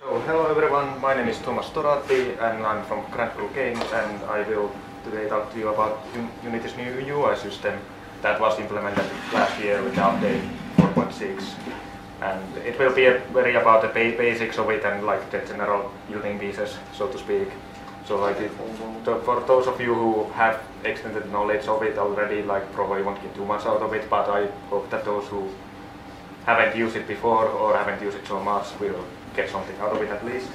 So, hello everyone, my name is Tuomas Toratti and I'm from Games, and I will today talk to you about Unity's new UI system that was implemented last year with the update 4.6. And it will be very about the basics of it and like the general building pieces, so to speak. So for those of you who have extended knowledge of it already, like probably won't get too much out of it, but I hope that those who haven't used it before or haven't used it so much will get something out of it at least.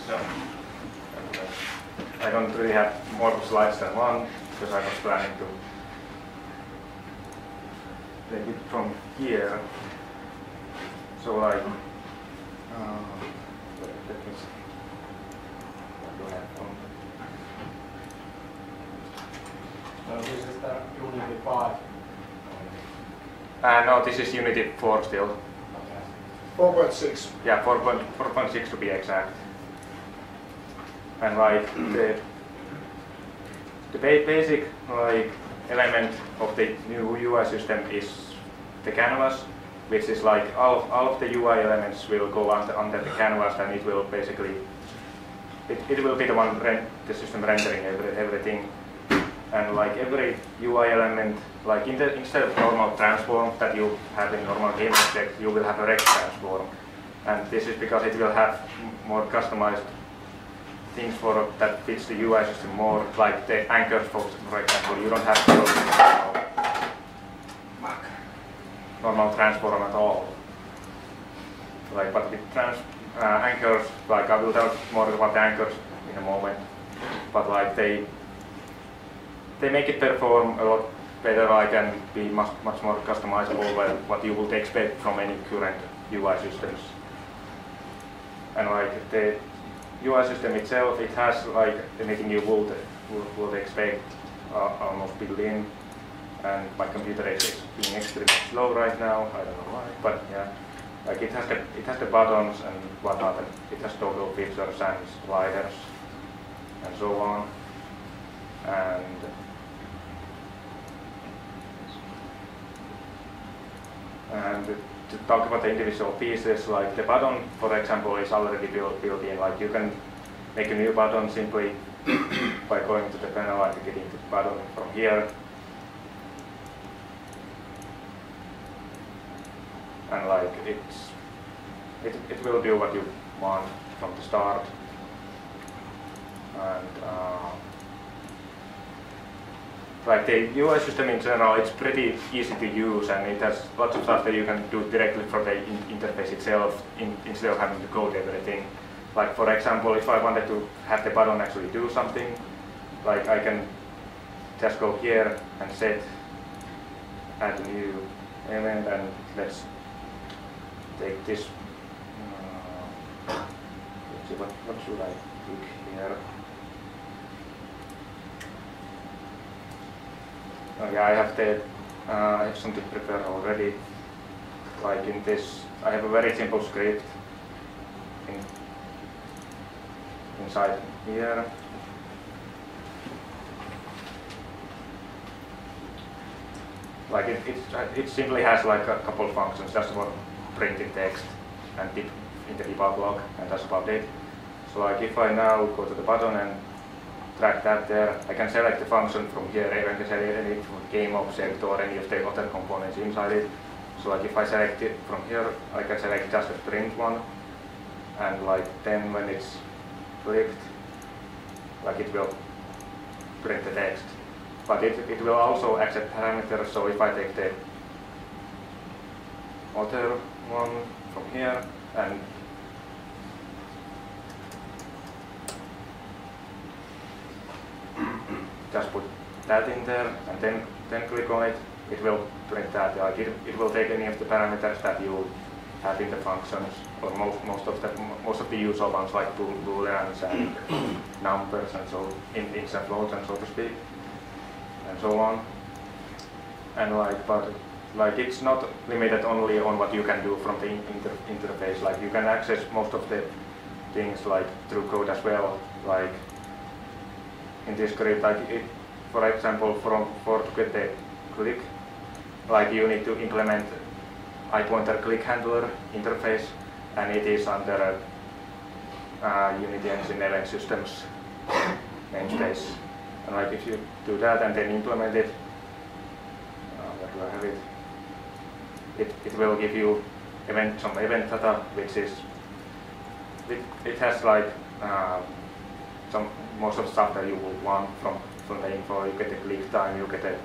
So, I don't really have more slides than one because I was planning to take it from here. So like, let me see. What do I have on? So this is the Unity 5. No, this is Unity 4 still. 4.6. Yeah, 4.6 to be exact. And like the basic like element of the new UI system is the canvas, which is like all of the UI elements will go under the canvas, and it will basically it will be the one the system rendering everything. And like every UI element, like instead of normal transform that you have in normal game object, you will have a rect transform. And this is because it will have more customized things for that fits the UI system more, like the anchors, for example. You don't have normal transform at all. Like, but with anchors, like I will talk more about the anchors in a moment. But like they make it perform a lot better, like, and be much more customizable than what you would expect from any current UI systems. And like the UI system itself, it has like anything you would expect almost built in. And my computer is being extremely slow right now. I don't know why, but yeah, like it has the buttons and whatnot, and it has toggle features and sliders and so on. And to talk about the individual pieces, like the button, for example, is already built in. Like you can make a new button simply by going to the panel and getting the button from here. And like it will do what you want from the start. And like the UI system in general, it's pretty easy to use, and it has lots of stuff that you can do directly from the interface itself instead of having to code everything. Like for example, if I wanted to have the button actually do something, like I can just go here and add a new element, and let's take this. Let's see, what should I click here? Okay, I have something prepared already. Like in this, I have a very simple script inside here. Like it simply has like a couple of functions, just about printing text and dip in the debug log, and that's about it. So like if I now go to the button and drag that there, I can select the function from here, I can select any game object or any of the other components inside it. So like if I select it from here, I can select just the print one, and like then when it's clicked, like it will print the text. But it will also accept parameters, so if I take the other one from here and just put that in there and then click on it, it will print that. Like it will take any of the parameters that you have in the functions, or most of the usual ones like booleans and numbers and so ints and floats and so to speak, and so on. And but it's not limited only on what you can do from the interface. Like you can access most of the things like through code as well. Like in this script, like for example, to get the click, like you need to implement iPointer click handler interface, and it is under Unity Engine event systems namespace. And like if you do that and then implement it, where do I have it? It will give you some event data, which is it has like most of the stuff that you would want from the info. You get the click time, you get the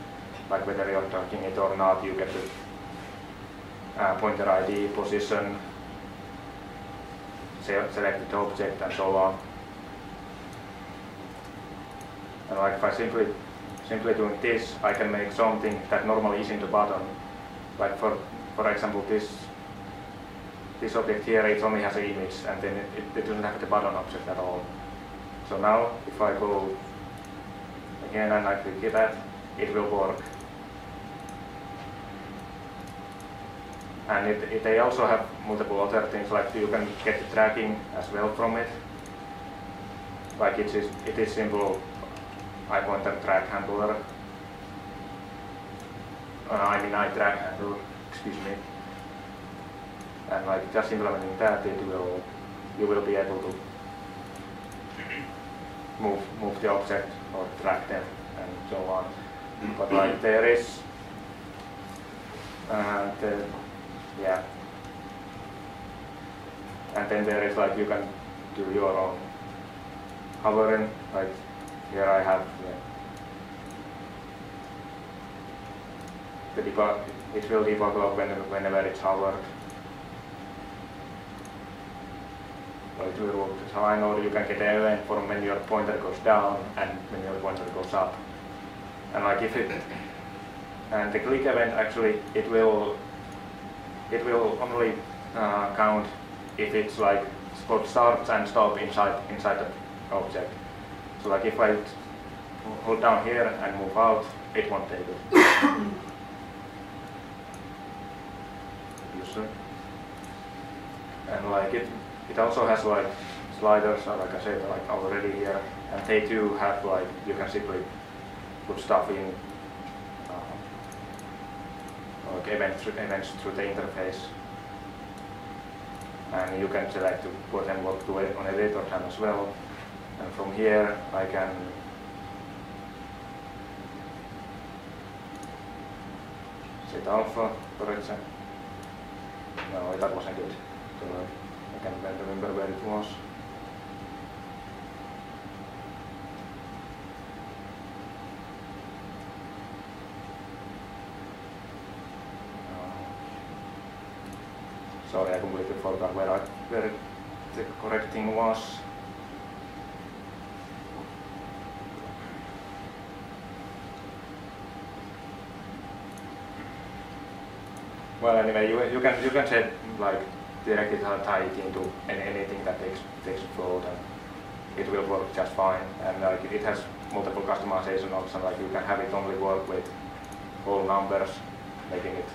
like whether you're tracking it or not, you get the pointer ID, position, selected object, and so on. And like if I simply doing this, I can make something that normally is in the button. Like for example, this object here, it only has an image, and then it doesn't have the button object at all. So now, if I go again and I click that, it will work. And they also have multiple other things, like you can get the tracking as well from it. Like it is simple iPointer track handler. iTrack handler, excuse me. And like just implementing that, you will be able to move the object or track them and so on. But like there is yeah, and then there is like you can do your own hovering. Like here I have the debug. It will debug log whenever it's hovered. So I know you can get an event from when your pointer goes down and when your pointer goes up. And like and the click event actually it will only count if it's like both starts and stop inside the object. So like if I hold down here and move out, it won't take it. And like it also has like sliders, like I said, like already here, and they do have like you can simply put stuff in like events through the interface, and you can select to put them to it on editor time as well. And from here I can set alpha, for example. No, that wasn't good. So I can't remember where it was. Sorry, I completely forgot where the correct thing was. Well, anyway, you can set like directly tie it into anything that takes a float, and it will work just fine. And like it has multiple customization options. Like you can have it only work with whole numbers, making it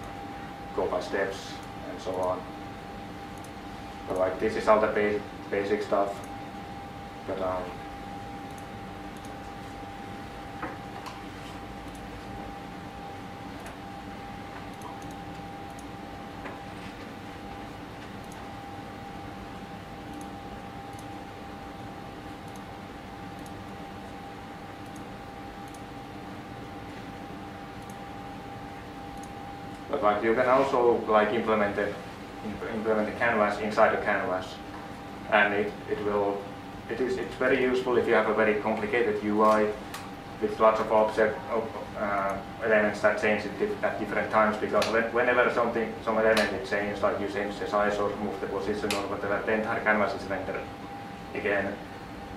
go by steps and so on. So like this is all the basic stuff, but like you can also like implement the canvas inside the canvas, and it's very useful if you have a very complicated UI with lots of elements that change at different times, because whenever some element is changed, like you change the size or move the position or whatever, the entire canvas is rendered again.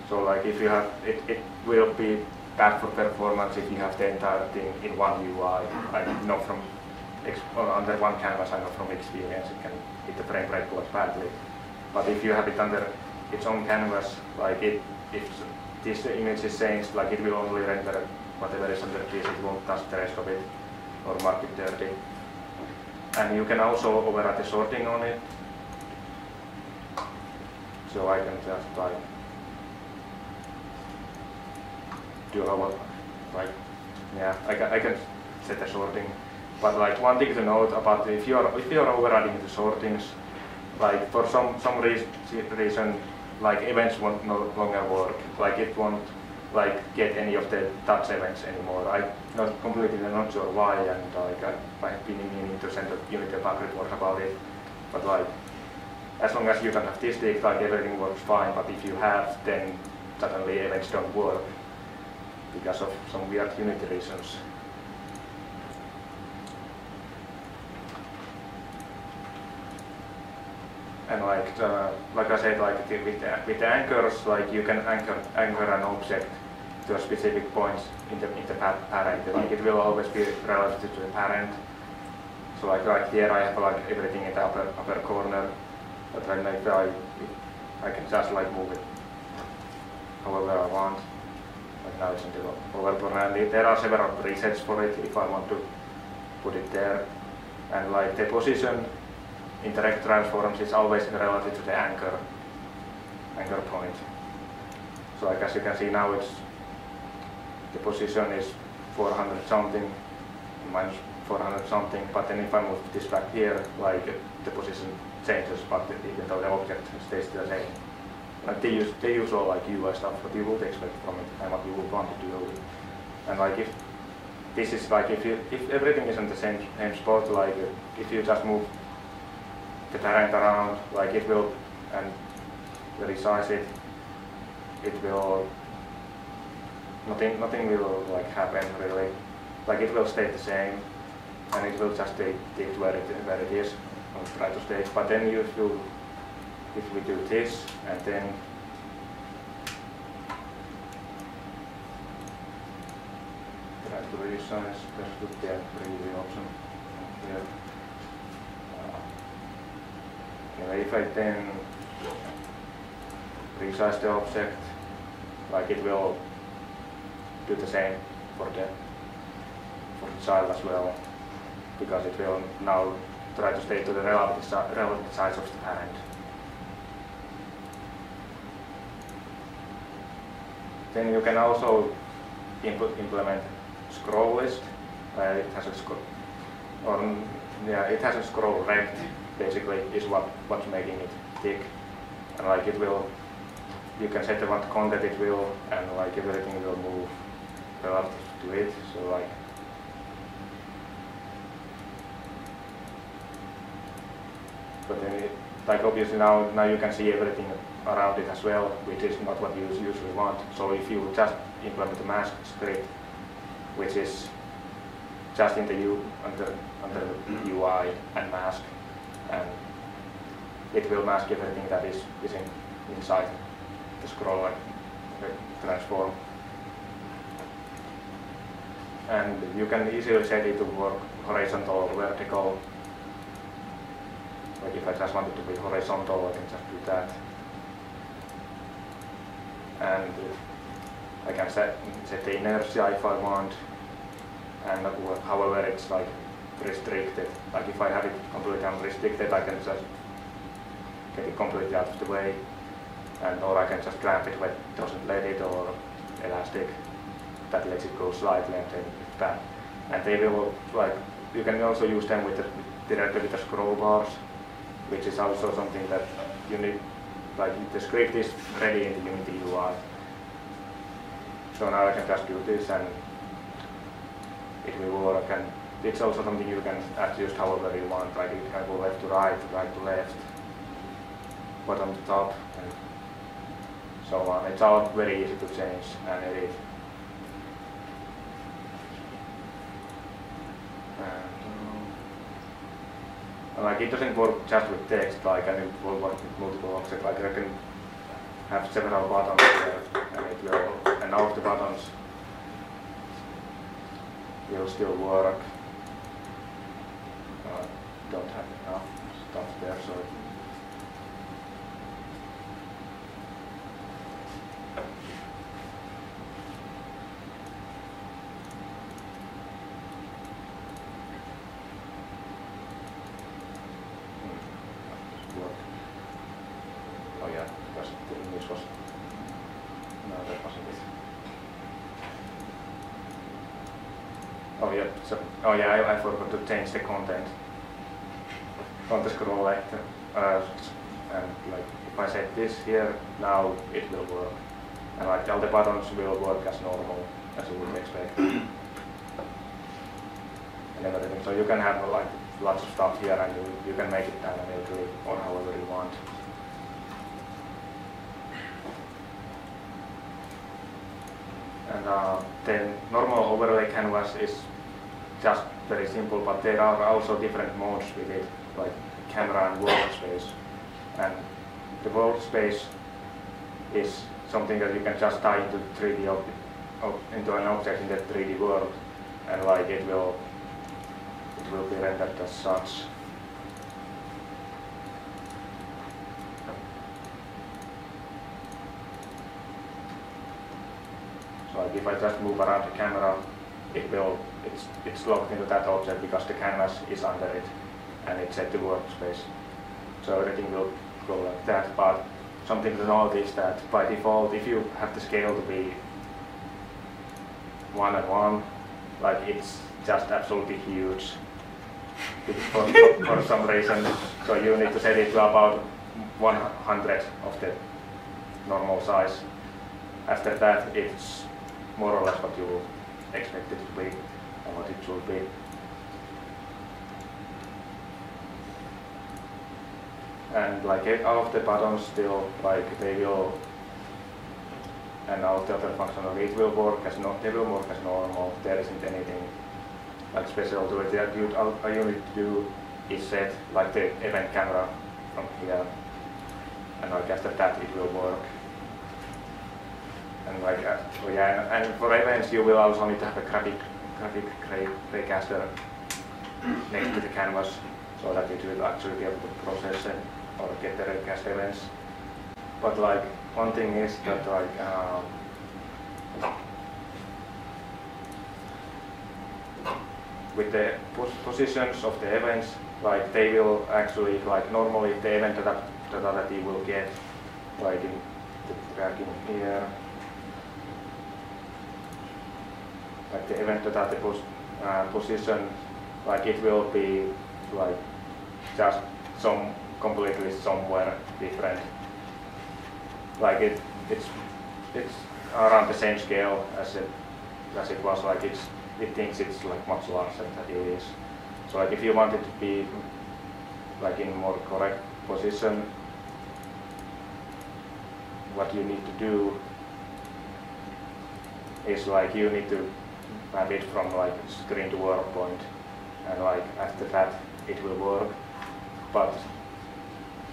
So like if you have it will be bad for performance if you have the entire thing in one UI. I know from under one canvas, I know from experience it can hit the frame rate quite badly. But if you have it under its own canvas, like if this image is changed, like it will only render whatever is under this, it won't touch the rest of it or mark it dirty. And you can also override the sorting on it. So I can just like do I can set the sorting. But like one thing to note about if you're overriding the sortings, like for some reason like events won't no longer work. Like it won't like get any of the touch events anymore. I'm not sure why, and like I've been meaning to send a Unity bug report about it. But like as long as you don't have this tick, like everything works fine. But if you have, then suddenly events don't work because of some weird Unity reasons. And like I said, like with the anchors, like you can anchor an object to a specific point in the parent. Like it will always be relative to the parent. So like right here, I have like everything in the upper corner. But then if I can just like move it however I want. Like now it's in the lower corner, and there are several presets for it if I want to put it there. And like the position in the rect transforms is always relative to the anchor point. So like as you can see now, the position is 400 something minus 400 something. But then if I move this back here, like the position changes, but even though the object stays the same. Like they use all like UI stuff, what you would expect from it and what you would want to do. And like if this is like if everything is in the same spot, like if you just move the parent around, like it will, and resize it, it will, nothing will like happen really. Like it will stay the same, and it will just take where it is on try to stay. But then if we do this and then try to resize, there should be a preview option here. Anyway, if I then resize the object, like it will do the same for the child as well, because it will now try to stay to the relative size of the parent. Then you can also implement scroll list. It has a scroll rect. Basically, is what's making it tick, and like it will. You can set what content it will, and like everything will move relative to it. So like. But then like obviously now you can see everything around it as well, which is not what you usually want. So if you just implement a mask script, which is just in the under the UI and mask, and it will mask everything that is inside the scroll transform. And you can easily set it to work horizontal or vertical. Like if I just want it to be horizontal, I can just do that. And I can set the inertia if I want, and however it's like restricted. Like if I have it completely unrestricted, I can just get it completely out of the way, or I can just clamp it where it doesn't let it, or elastic that lets it go slightly and then back. And they will like you can also use them directly with the scroll bars, which is also something that you need. Like the script is ready in the Unity UI. So now I can just do this and it will work. And it's also something you can adjust however you want. Like you can go left to right to left, bottom to top, and so on. It's all very easy to change and edit. And like it doesn't work just with text, like, and it will work with multiple objects. Like I can have several buttons here, and it will, and all of the buttons will still work. Don't have enough stuff there, so. Oh yeah, because the English was, no, that wasn't it. Oh yeah, so, oh yeah, I forgot to change the content on the scroll lecture. and like if I set this here, now it will work. And like all the buttons will work as normal, as you would expect. And everything. So you can have like lots of stuff here, and you can make it dynamically or however you want. And then normal overlay canvas is just very simple, but there are also different modes with it, like camera and workspace. And the workspace is something that you can just tie into 3D into an object in the 3D world, and like it will be rendered as such. So like if I just move around the camera, it's locked into that object because the canvas is under it and it's set to workspace. So everything will go like that. But something to note is that by default, if you have the scale to be 1:1, like it's just absolutely huge for some reason. So you need to set it to about 100 of the normal size. After that, it's more or less what you would expect it to be and what it should be. And like all of the buttons still, like they will, and all of the other functionality, it will work as they will work as normal. There isn't anything like special to it. All you need to do is set like the event camera from here, and like after that it will work. And like and for events you will also need to have a graphic raycaster next to the canvas, so that it will actually be able to process it or get the raycast events. But like one thing is that like with the positions of the events, like they will actually, like normally the event data that you will get, like in the tracking here, like the event data, the position, like it will be like just completely somewhere different. Like it's around the same scale as it was. Like it thinks it's like much larger than it is. So like if you want it to be like in more correct position, what you need to do is like you need to have it from like screen to work point, and like after that it will work. But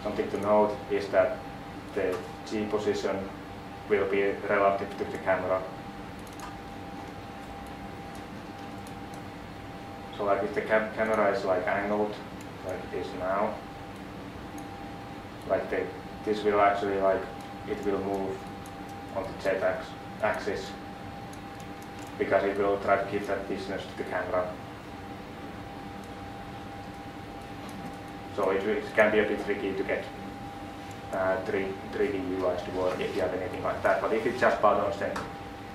something to note is that the G position will be relative to the camera. So like if the camera is like angled like it is now, like this will actually like it will move on the Z axis because it will try to keep that distance to the camera. So it can be a bit tricky to get 3D UIs to work if you have anything like that. But if it's just buttons, then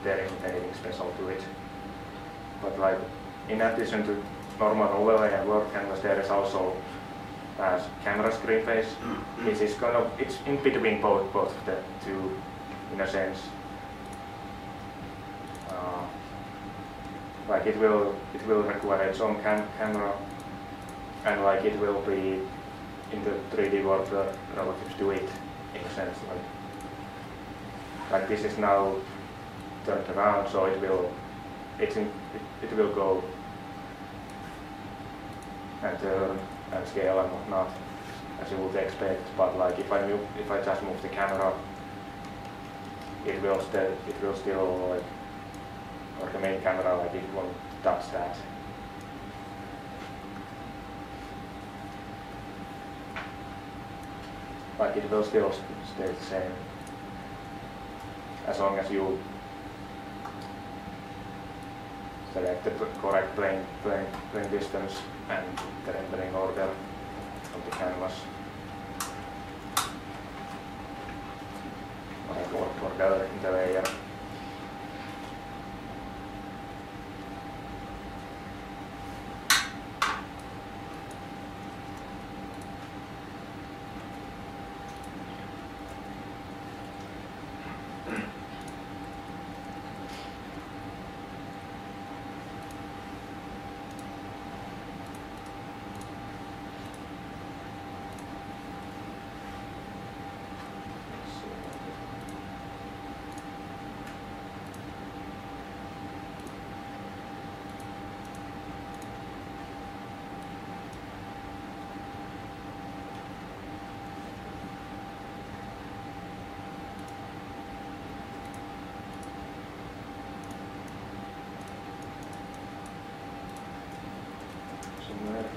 there isn't anything special to it. But like in addition to normal overlay and work canvas, there is also camera screen face, which is it's in between both of the two in a sense. Like it will require its own camera, and like it will be in the 3D world relative to it in a sense. Like this is now turned around, so it will go and turn and scale and whatnot as you would expect. But like if I just move the camera, it will still like, or the main camera, like it won't touch that. Like it will still stay the same as long as you select the correct plane distance and the rendering order of the canvas or the layer.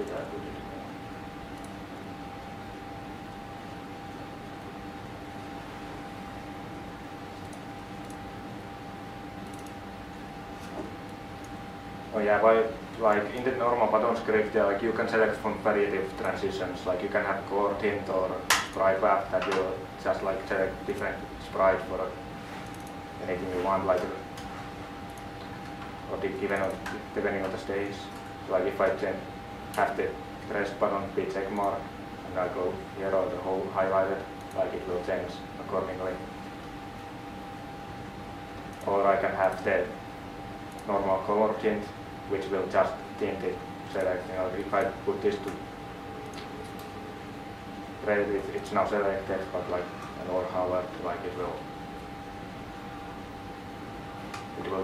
did I put it? Oh yeah, like in the normal button script, like you can select from variety of transitions. Like you can have core tint or sprite wrap that will just like select different sprites for anything you want, like or depending on the stage. So like if I have the press button be check mark and I go here or the whole highlighted, like it will change accordingly. Or I can have the normal color tint, which will just tint it, select, if I put this to red, it's now selected, but like an or however, like it will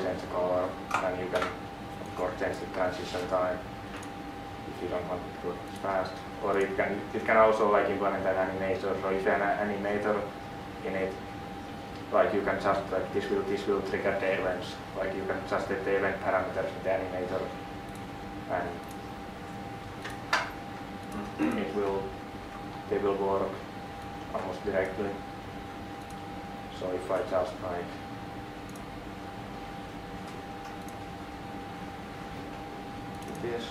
change the color, and you can of course change the transition time if you don't want it to go fast. Or it can also like implement an animator, so if you have an animator in it, like you can just like this will trigger the events. Like you can just set the event parameters in the animator, and they will work almost directly. So if I just like do this.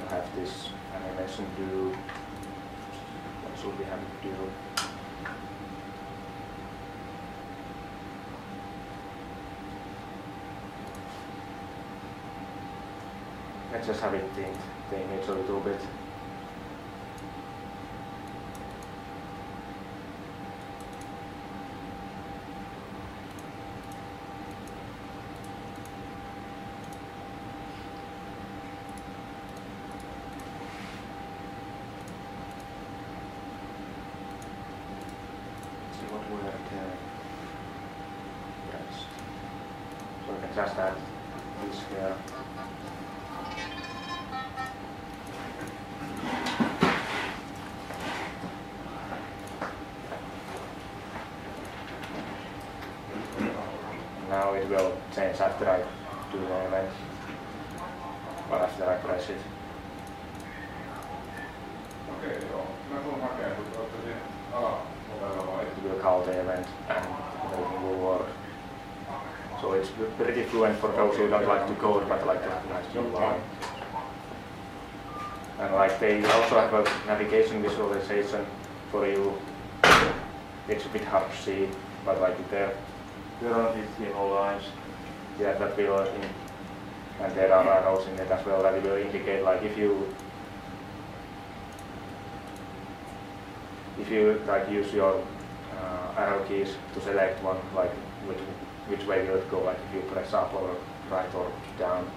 Have this animation do, what should we have it do? Let's just have it tint the image a little bit. So we can just add this here. Now it will change after I do the event, or after I press it. Okei, joo. Mä tulen hakemaan, kun olette siinä alaovella vai? It will call the event and everything will work. So it's pretty fluent for those who don't like to code but like to have nice UI. And like they also have a navigation visualization for you. It's a bit hard to see, but like there are these yellow lines. Yeah, that will and there are arrows in it as well that will indicate like if you like use your arrow keys to select one, like which way will it go, like if you press up or right or down,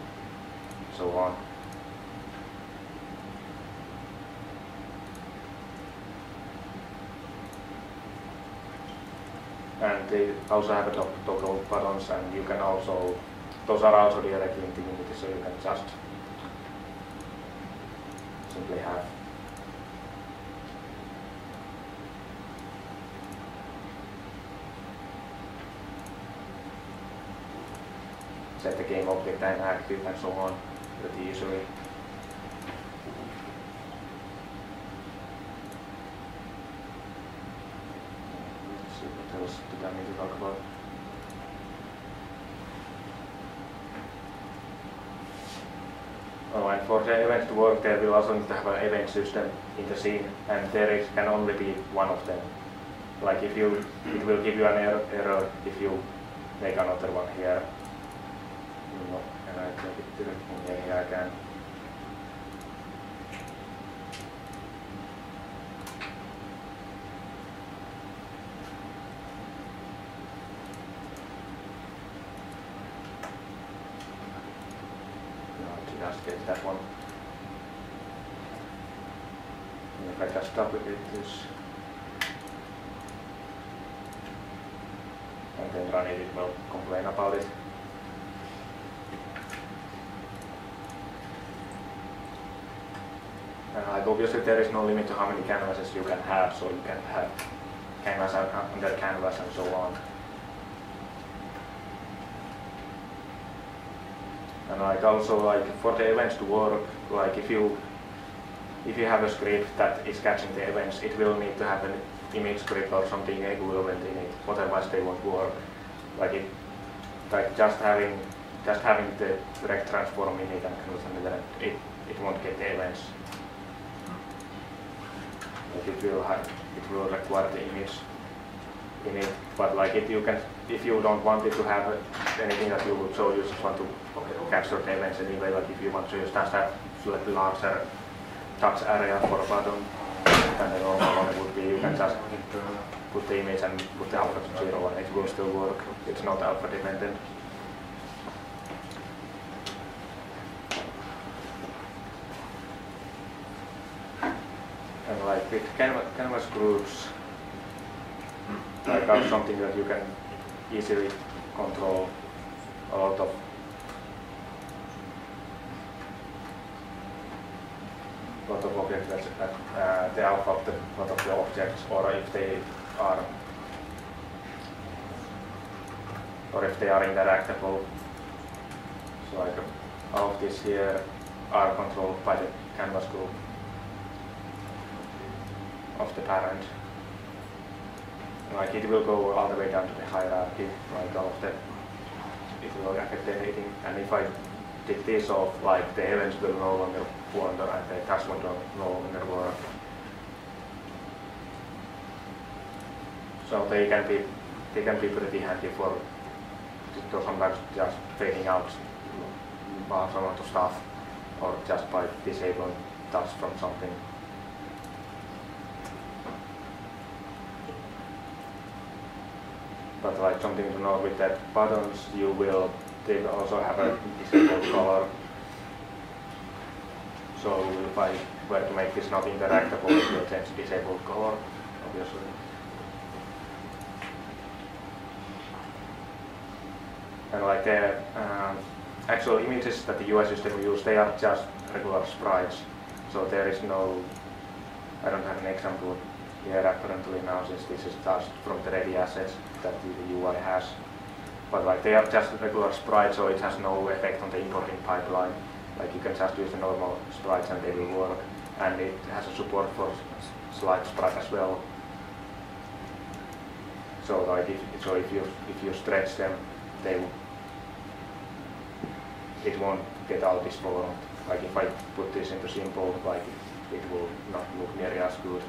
so on. And they also have a toggle buttons, and you can also, those are also directly in the Unity, so you can just simply have set the game object and active and so on pretty easily. Let's see what else did I need to talk about. Oh, and for the events to work, there will also need to have an event system in the scene, and there can only be one of them. Like it will give you an error if you make another one here. No, can I take it directly? Yeah, I can. No, just get that one. And if I just duplicate this and then run it, it will complain about it. Like obviously there is no limit to how many canvases you can have, so you can have canvas under canvas and so on. And like also like for the events to work, like if you have a script that is catching the events, it will need to have an image script or something equivalent in it. Otherwise they won't work. Like just having the rect transform in it and close an event, it won't get the events. Like it will require the image in it, but like if you don't want it to have anything that you would show, you just want to capture the events anyway. Like if you want to just have slightly larger touch area for a button than the normal one would be, you can just put the image and put the alpha to 0 and it will still work. It's not alpha dependent. And like with canvas groups, like are something that you can easily control a lot of objects at the alpha of lot of the objects, or if they are interactable. So like all of these here are controlled by the canvas group of the parent. Like it will go all the way down to the hierarchy, like all of it will affect anything. And if I take this off, like the events will no longer wander and the task will no longer work. So they can be pretty handy for sometimes just fading out large amount of stuff, or just by disabling tasks from something. But like something to note with the buttons, they will also have a disabled color. So if I were to make this not interactable, it will change the disabled color, obviously. And like the actual images that the UI system will use, they are just regular sprites. So there is no, I don't have an example here apparently now, since this is just from the ready assets that the UI has. But like they are just regular sprites, so it has no effect on the importing pipeline. Like you can just use the normal sprites and they will work. And it has a support for slide sprite as well. So like if you stretch them, it won't get all disformed. Like if I put this into simple, like it will not look nearly as good.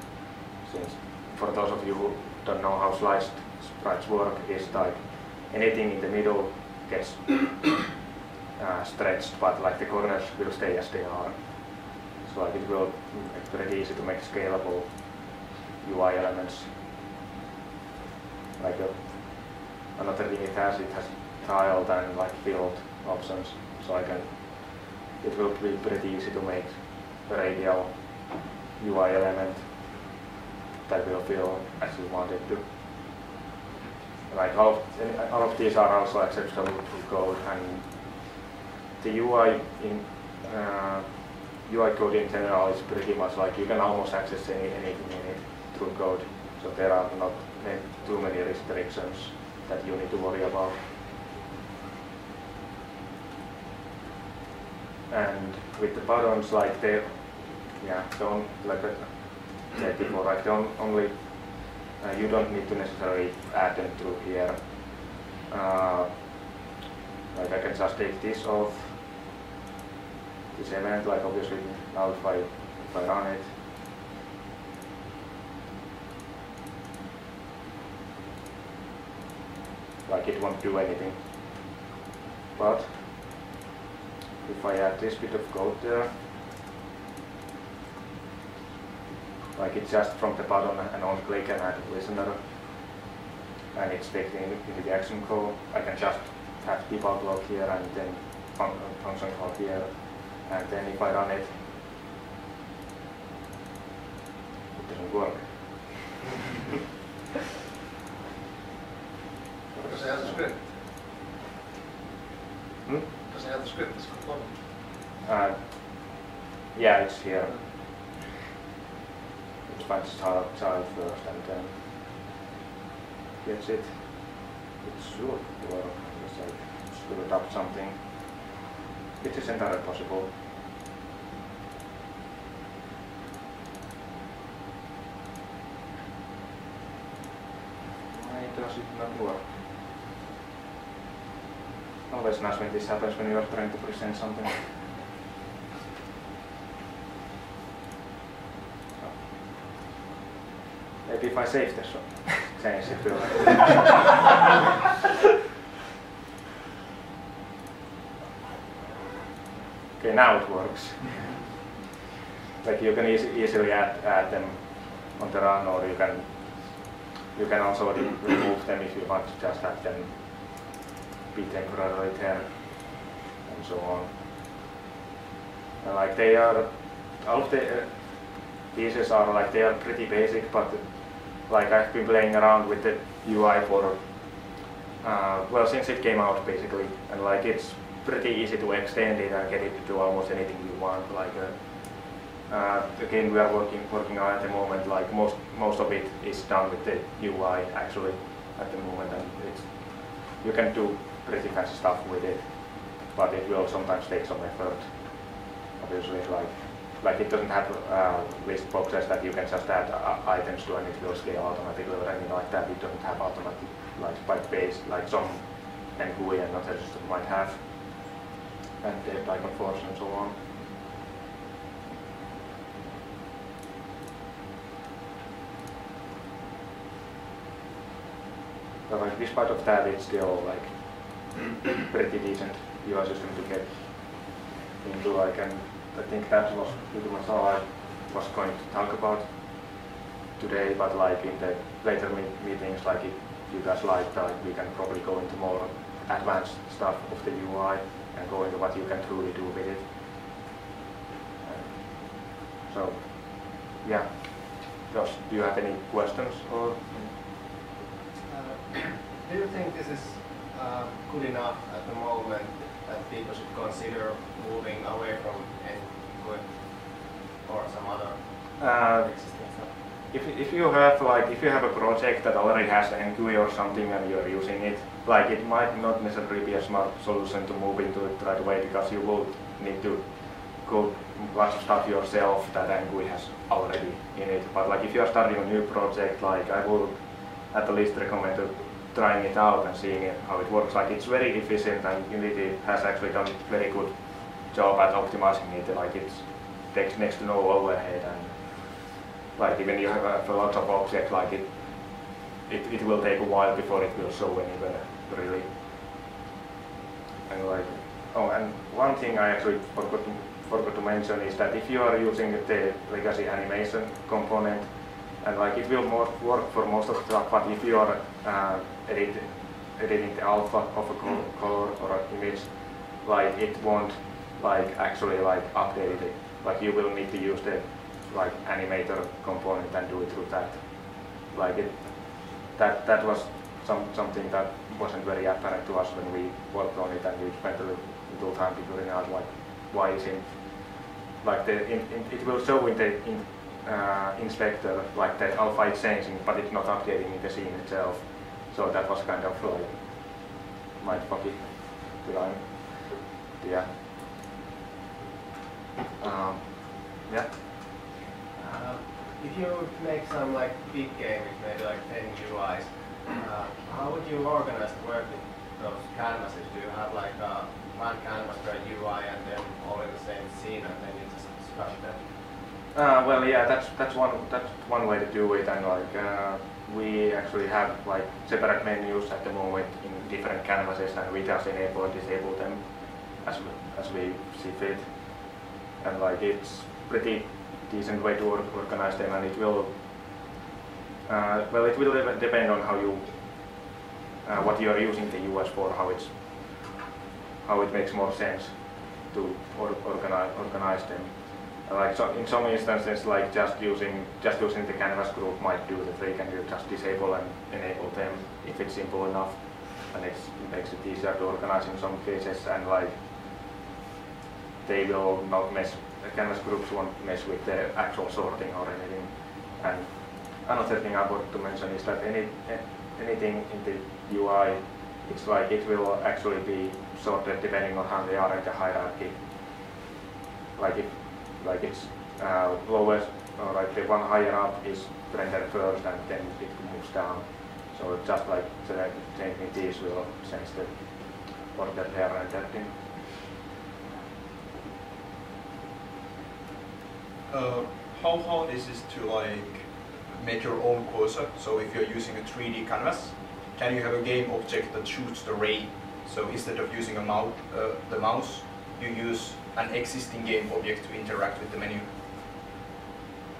Since for those of you who don't know how sliced sprites work, is like anything in the middle gets stretched, but like the corners will stay as they are. So like it will make it pretty easy to make scalable UI elements. Like another thing it has tiled and like filled options, so it will be pretty easy to make a radial UI element that will fill as you want it to. Like all of these are also acceptable to code, and the UI code in general is pretty much like you can almost access anything in it through code. So there are not too many restrictions that you need to worry about. And with the buttons, like the only you don't need to necessarily add them through here. Like I can just take this off, this event. Like obviously now if I run it, like it won't do anything. But if I add this bit of code there, like it's just from the button and on click and add a listener, and it's baked into the action call. I can just have debug log here and then function call here, and then if I run it, it doesn't work. Does it have the script? Hmm? Does it have the script that's component? Yeah, it's here. It finds child first and then gets it. It should work. Just like screwed up something. it is entirely possible. Why does it not work? Always nice when this happens when you are trying to present something. Maybe if I save this one, change it will. Okay, now it works. Like you can easily add them on the run, or you can also remove them if you want to just have them be temporarily there, and so on. And like they are, all of the pieces are like they are pretty basic, but like I've been playing around with the UI for well, since it came out basically, and like it's pretty easy to extend it and get it to do almost anything you want. Like again, we are working on at the moment. Like most of it is done with the UI actually at the moment, and you can do pretty fancy stuff with it, but it will sometimes take some effort. Obviously, like it doesn't have list boxes that you can just add items to and it will scale automatically or anything like that. It doesn't have automatic like spike base like some GUI and other systems might have, and like on force and so on. But like despite of that, it's still like pretty decent UI system to get into. Like, and I think that was pretty much all I was going to talk about today. But like in the later meetings, like if you guys like we can probably go into more advanced stuff of the UI and go into what you can truly do with it. So yeah, Josh, do you have any questions or? Do you think this is good enough at the moment that people should consider moving away from NGUI or some other existing stuff? If you have a project that already has NGUI or something and you're using it, like it might not necessarily be a smart solution to move into it right away, because you will need to code lots of stuff yourself that NGUI has already in it. But like if you are starting a new project, like I would at least recommend trying it out and seeing how it works. Like it's very efficient, and Unity has actually done a very good job at optimizing it. Like it takes next to no overhead, and like even you have a lot of objects, like it will take a while before it will show anywhere really. And like and one thing I actually forgot to mention is that if you are using the legacy animation component, and like it will work for most of the stuff, but if you are editing the alpha of a color or an image, like it won't like actually like update it. Like you will need to use the like animator component and do it through that. Like that was something that wasn't very apparent to us when we worked on it, and we spent a little time figuring out like why isn't like it will show in the inspector like the alpha is changing, but it's not updating in the scene itself. So that was kind of like mindfucky design. Yeah. Yeah. If you make some like big game with maybe like 10 UIs, how would you organize the work with those canvases? Do you have like one canvas per UI and then all in the same scene, and then you just scratch them? Well, yeah, that's one way to do it, and like we actually have like separate menus at the moment in different canvases, and we just enable and disable them as we see fit, and like it's pretty decent way to organize them, and it will well, it will depend on how you what you are using the UIs for, how it makes more sense to organize them. Like so in some instances, like just using the canvas group might do the trick, and you just disable and enable them if it's simple enough, and it makes it easier to organize in some cases. And like they will not mess, the canvas groups won't mess with the actual sorting or anything. And another thing I want to mention is that anything in the UI it's like it will actually be sorted depending on how they are in the hierarchy. Like it's lowest, or like the one higher up is rendered first and then it moves down. So just like changing these will change the order they are rendered in. How hard is it to like make your own cursor? So if you're using a 3D canvas, can you have a game object that shoots the ray? So instead of using the mouse, you use an existing game object to interact with the menu.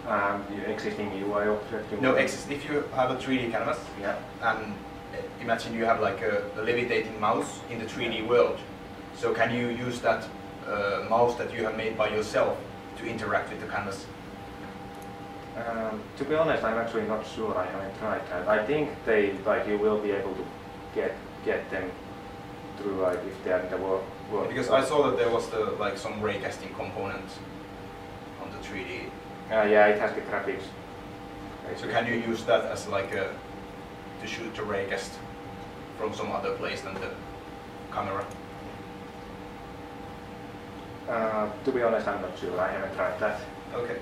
The existing UI object? No, if you have a 3D canvas, yeah, and imagine you have like a levitating mouse in the 3D world. So can you use that mouse that you have made by yourself to interact with the canvas? To be honest, I'm actually not sure. I haven't tried that. I think you will be able to get them through if they are in the world. Because I saw that there was some raycasting component on the 3D. Yeah, it has the graphics. So can you use that as to shoot the raycast from some other place than the camera? To be honest, I'm not sure. I haven't tried that. Okay.